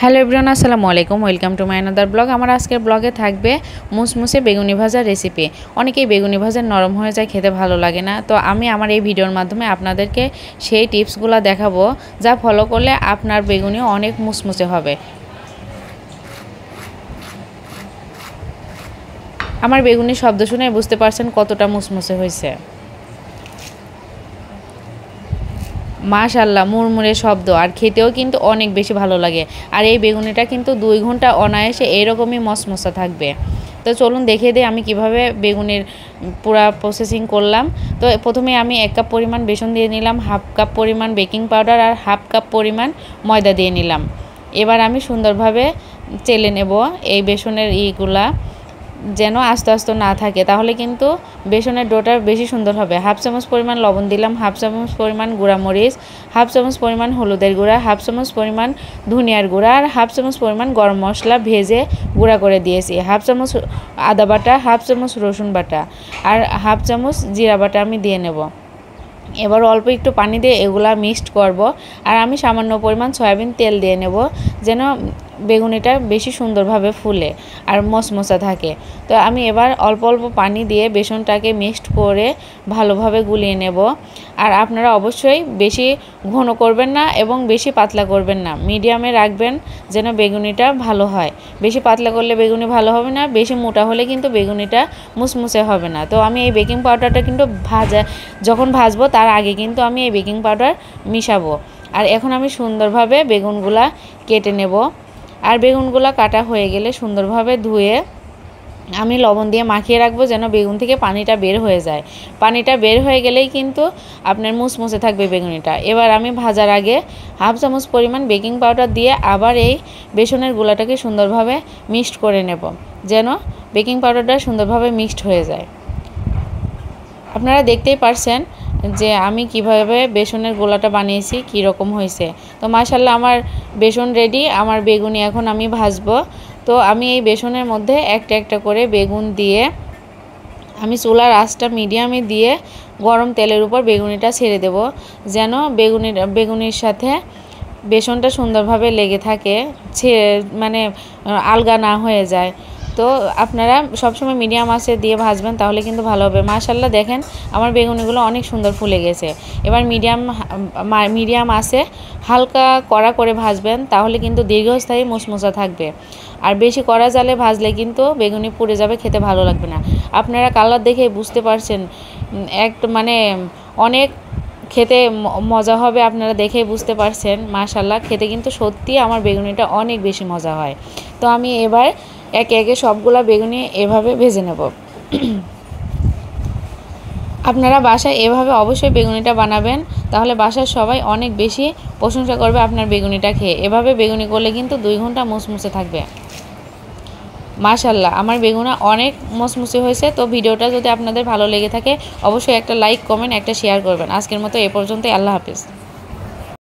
Hello everyone, আসসালামু আলাইকুম। Welcome to my another blog. আমার আজকের ব্লগে থাকবে মুসমুসে বেগুনি ভাজার রেসিপি। অনেকেই বেগুনি ভাজা নরম হয়ে যায়, খেতে ভালো লাগে না। তো আমি আমার এই ভিডিওর মাধ্যমে আপনাদেরকে সেই টিপসগুলো দেখাবো, যা ফলো করলে আপনার বেগুনি অনেক মুসমুসে হবে। আমার বেগুনির শব্দ শুনে বুঝতে পারছেন কতটা মুসমুসে হয়েছে। মাশাআল্লাহ, মুড়মুড়ে শব্দ, আর খেতেও কিন্তু অনেক বেশি ভালো লাগে। আর এই বেগুনিটা কিন্তু 2 ঘন্টা অনায়াসে এরকমই মসমসা থাকবে। তো চলুন দেখিয়ে দিই আমি কিভাবে বেগুনের পুরা প্রসেসিং করলাম। তো প্রথমে আমি 1 কাপ পরিমাণ বেসন দিয়ে নিলাম, হাফ কাপ পরিমাণ বেকিং পাউডার আর হাফ কাপ পরিমাণ ময়দা দিয়ে নিলাম। এবার আমি সুন্দরভাবে চেলে নেব এই বেসনের ইগুলা, যেন আস্তে আস্তে না থাকে, তাহলে কিন্তু বেসনের ডোটা বেশি সুন্দর হবে। হাফ চামচ পরিমাণ লবণ দিলাম, হাফ চামচ পরিমাণ গুঁড়ামরিচ, হাফ চামচ পরিমাণ হলুদের গুঁড়া, হাফ চামচ পরিমাণ ধনিয়ার গুঁড়া আর হাফ চামচ পরিমাণ গরম মশলা ভেজে গুঁড়া করে দিয়েছি, হাফ চামচ আদা বাটা, হাফ চামচ রসুন বাটা আর হাফ চামচ জিরা বাটা আমি দিয়ে নেব। এবার অল্প একটু পানি দিয়ে এগুলা মিক্সড করব। আর আমি সামান্য পরিমাণ সয়াবিন তেল দিয়ে নেব, যেন বেগুনিটা বেশি সুন্দরভাবে ফুলে আর মশমশা থাকে। তো আমি এবার অল্প অল্প পানি দিয়ে বেসনটাকে মিক্সড করে ভালোভাবে গুলিয়ে নেব। আর আপনারা অবশ্যই বেশি ঘন করবেন না এবং বেশি পাতলা করবেন না, মিডিয়ামে রাখবেন যেন বেগুনিটা ভালো হয়। বেশি পাতলা করলে বেগুনি ভালো হবে না, বেশি মোটা হলে কিন্তু বেগুনিটা মুসমুসে হবে না। তো আমি এই বেকিং পাউডারটা কিন্তু যখন ভাজবো তার আগে কিন্তু আমি এই বেকিং পাউডার মিশাবো। আর এখন আমি সুন্দরভাবে বেগুনগুলা কেটে নেব। আর বেগুনগুলা কাটা হয়ে গেলে সুন্দরভাবে ধুয়ে আমি লবণ দিয়ে মাখিয়ে রাখবো, যেন বেগুন থেকে পানিটা বের হয়ে যায়। পানিটা বের হয়ে গেলেই কিন্তু আপনার মুসমুসে থাকবে বেগুনিটা। এবার আমি ভাজার আগে হাফ চামচ পরিমাণ বেকিং পাউডার দিয়ে আবার এই বেসনের গুলাটাকে সুন্দরভাবে মিক্সড করে নেব, যেন বেকিং পাউডারটা সুন্দরভাবে মিক্সড হয়ে যায়। আপনারা দেখতেই পারছেন যে আমি কিভাবে বেসনের গোলাটা বানিয়েছি, কি রকম হয়েছে। তো মাশাআল্লাহ, আমার বেসন রেডি। আমার বেগুনি এখন আমি ভাজবো। তো আমি এই বেসনের মধ্যে একটা একটা করে বেগুন দিয়ে আমি চুলার আঁচটা মিডিয়ামে দিয়ে গরম তেলের উপর বেগুনিটা ছেড়ে দেব, যেন বেগুনির সাথে বেসনটা সুন্দরভাবে লেগে থাকে, মানে আলগা না হয়ে যায়। তো আপনারা সবসময় মিডিয়াম আঁচে দিয়ে ভাজবেন, তাহলে কিন্তু ভালো হবে। মাশাআল্লাহ, দেখেন আমার বেগুনিগুলো অনেক সুন্দর ফুলে গেছে। এবার মিডিয়াম আঁচে হালকা কড়া করে ভাজবেন, তাহলে কিন্তু দীর্ঘস্থায়ী মুসমুসা থাকবে। আর বেশি কড়া জালে ভাজলে কিন্তু বেগুনি পুড়ে যাবে, খেতে ভালো লাগবে না। আপনারা কালার দেখে বুঝতে পারছেন, মানে অনেক খেতে মজা হবে। আপনারা দেখেই বুঝতে পারছেন। মাশাআল্লাহ, খেতে কিন্তু সত্যি আমার বেগুনিটা অনেক বেশি মজা হয়। তো আমি এবার একে একে সবগুলা বেগুনি এভাবে ভেজে নেব। আপনারা বাসায় এভাবে অবশ্যই বেগুনিটা বানাবেন, তাহলে বাসার সবাই অনেক বেশি প্রশংসা করবে আপনার বেগুনিটা খেয়ে। এভাবে বেগুনি করলে কিন্তু 2 ঘন্টা মুসমুসে থাকবে। মাশাআল্লাহ, আমার বেগুনা অনেক মুসমুসে হয়েছে। তো ভিডিওটা যদি আপনাদের ভালো লেগে থাকে অবশ্যই একটা লাইক, কমেন্ট, একটা শেয়ার করবেন। আজকের মতো এ পর্যন্তই। আল্লাহ হাফেজ।